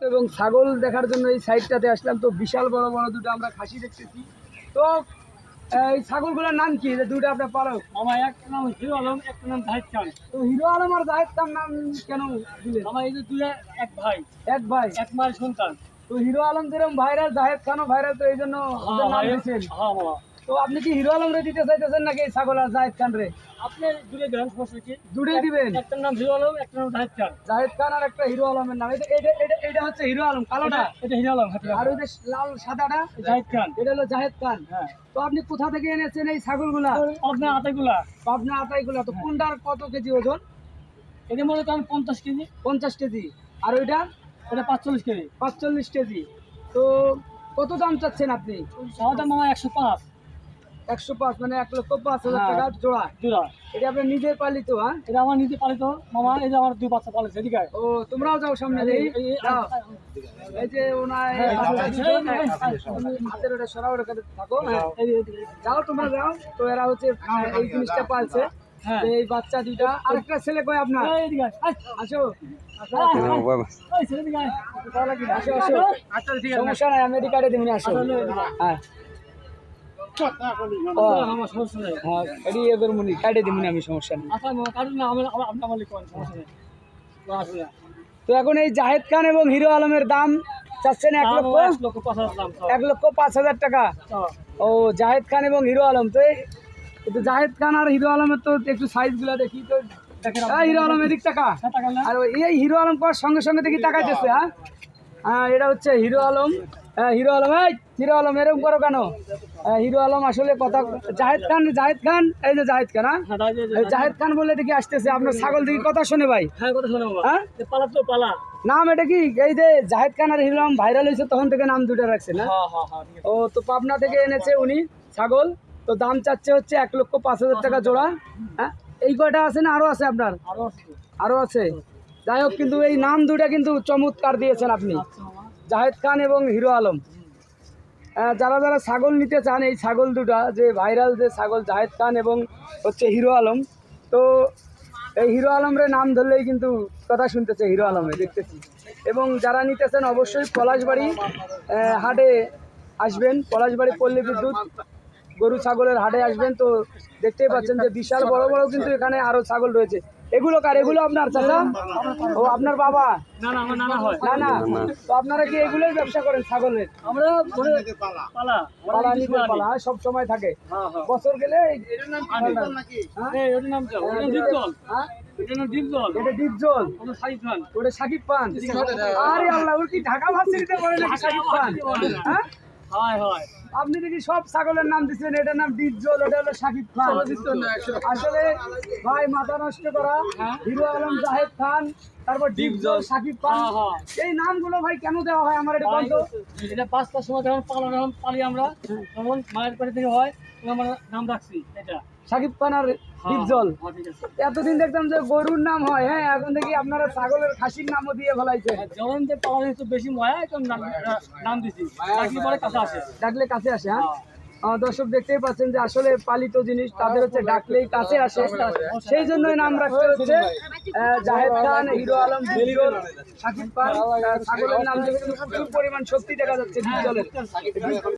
এবং ছাগল দেখার জন্য এই সাইডটাতে আসলাম। তো বিশাল বড় বড় দুটো আমরা খাসি দেখতেছি। তো এই ছাগলগুলোর নাম কি, যে দুটো আপনার পালক? আমার একটা নাম হিরো আলম, একটা নাম জাহিদ খান। তো হিরো আলম আর জাহিদ খান নাম কেন দিলেন? আমার এই যে দুটা এক ভাই, এক ভাই এক মায়ের সন্তান। তো হিরো আলম যেরকম ভাইরাল, জাহিদ খানও ভাইরাল, তো এই জন্য ওদের নাম দিয়েছেন। হ্যাঁ মামা, তো আপনি কি হিরো আলম রে দিতে চাইতেছেন নাকি এই ছাগল আর জাহিদ খান রে? আপনি দুটো দেন, সমস্যা কি? দুটোই দিবেন? একটার নাম হিরো আলম, একটা নাম জাহিদ খান। জাহিদ খান আর একটা হিরো আলমের নাম। এটা হচ্ছে হিরো আলম কালোটা, এটা হিরো আলম, আর ওই যে লাল সাদাটা জাহিদ খান। এটা হলো জাহিদ খান। হ্যাঁ, তো আপনি কোথা থেকে এনেছেন এই ছাগলগুলা? আপনার আটাইগুলা। পাবনা আতাইগুলা। তো কোনটার কত কেজি ওজন? এটা মনে করেন 50 কেজি, 50 কেজি। আর ওইটা? এটা 45 কেজি। 45 কেজি। তো কত দাম চাচ্ছেন আপনি? আমাদের মামা 105। 105 মানে 1,05,000 হ্যাঁ, টাকা জোড়া। জোড়া। এটা আপনার নিজের পালিত? হ্যাঁ, এটা আমার নিজে পালিত মামা। এই যে আমার দুই বাচ্চা পালিত। এদিকে ও তোমরাও যাও সামনে। যাও। এই যে ওনার হাতের ওটা সরাও, ওটা থাকো। হ্যাঁ, যাও তোমরা যাও। তো এরা হচ্ছে এই জিনিসটা পালছে। হ্যাঁ, এই বাচ্চা দুইটা। আরেকটা ছেলে কই আপনার? এদিকে আসো আসো আসো আসো। সমস্যা নাই, আমি এটি কাটে দিবনি। আসো। হ্যাঁ আমার সমস্যা নেই। হ্যাঁ, এটি ইয়ে করবো নি, কাটে দিবনি আমি, সমস্যা নেই। আচ্ছা মামা, কারণ না আপনার মালিক কোন, সমস্যা নেই। আসলে তো এখন এই জাহেদ খান এবং হিরো আলমের দাম চাচ্ছেন 1,05,000 টাকা। ও জাহেদ খান এবং হিরো আলম। তো একটু জাহেদ খান আর হিরো আলমের তো একটু সাইজ গুলা দেখি তো। হিরো আলম এদিক টাকা, আর এই হিরো আলম করার সঙ্গে সঙ্গে দেখি টাকাইতেছে। হ্যাঁ হ্যাঁ, এটা হচ্ছে হিরো আলম। হ্যাঁ হিরো আলম। এই হিরো আলম এরকম করো কেন? হিরো আলম আসলে কথা। জাহেদ খান, জাহেদ খান, এই যে জাহেদ খান। হ্যাঁ, এই জাহেদ খান বলে দেখি আসতেছে। আপনার ছাগল দেখি কথা শোনে ভাই। হ্যাঁ, কথা শোনো বাবা। হ্যাঁ, পালা তো পালা। নাম এটা কি? এই যে জাহেদ খান আর হিরো আলম ভাইরাল হয়েছে তখন থেকে নাম দুটো রাখছে না? হ্যাঁ হ্যাঁ হ্যাঁ। ও তো পাবনা থেকে এনেছে উনি ছাগল। তো দাম চাচ্ছে হচ্ছে 1,05,000 টাকা জোড়া। হ্যাঁ, এই কয়টা আছে না আরো আছে আপনার? আরো আছে। যাই হোক, কিন্তু এই নাম দুটা কিন্তু চমৎকার দিয়েছেন আপনি, জাহেদ খান এবং হিরো আলম। যারা যারা ছাগল নিতে চান, এই ছাগল দুটা যে ভাইরাল যে ছাগল, জাহেদ খান এবং হচ্ছে হিরো আলম। তো এই হিরো আলমরে নাম ধরলেই কিন্তু কথা শুনতেছে হিরো আলমে দেখতেছি। এবং যারা নিতেছেন অবশ্যই পলাশবাড়ি হাটে আসবেন। পলাশবাড়ি পল্লী বিদ্যুৎ গরু ছাগলের হাটে আসবেন। তো দেখতেই পাচ্ছেন যে বিশাল বড় বড় কিন্তু এখানে আরো ছাগল রয়েছে। এগুলো কার? এগুলো আপনার চাচা? ও আপনার বাবা? না না, আমার নানা হয়। না না। তো আপনারা কি এগুলোই ব্যবসা করেন ছাগলের? আমরা পালা পালা নিতে পালা সব সময় থাকে, বছর গেলে এটার নাম কি? হ্যাঁ, এটার নাম কি? ওটার নাম ডিপজল। হ্যাঁ, এটার নাম ডিপজল। এটা ডিপজল। ওটা সাইদ খান। ওটা সাকিব খান। আরে আল্লাহ, ওর কি ঢাকা ভার্সিটিতে পড়ে নাকি সাকিব খান? হ্যাঁ, হয় হয়। আপনি দেখি সব ছাগলের নাম দিচ্ছেন। এটার নাম ডিপজল, ওটা হলো সাকিব খান। আসলে ভাই মাথা নষ্ট করা। হিরো আলম, জাহেদ খান, তারপর ডিপজল, সাকিব খান, এই নামগুলো ভাই কেন দেওয়া হয় আমার এটা বলতো? এটা 5টার সময় যখন পালি আমরা, তখন মায়ের বাড়ি থেকে হয়, আমরা নাম রাখছি এটা সাকিব খান আর ডিপজল। এতদিন দেখতাম যে গরুর নাম হয়। হ্যাঁ, এখন দেখি আপনারা ছাগলের খাসির নামও দিয়ে ফেলাইছে। যখন যে পাওয়া যেত বেশি ময়া, একদম নাম দিছি, ডাকলে পরে কাছে আসে। ডাকলে কাছে আসে। হ্যাঁ, দর্শক দেখতেই পাচ্ছেন যে আসলে পালিত জিনিস তাদের হচ্ছে ডাকলেই কাছে আসে। সেই জন্যই নাম রাখতে হচ্ছে জাহেদ খান, হিরো আলম, ডিপজল, সাকিব খান। ছাগলের নাম দেখে কিন্তু প্রচুর পরিমাণ শক্তি দেখা যাচ্ছে ডিপজলের।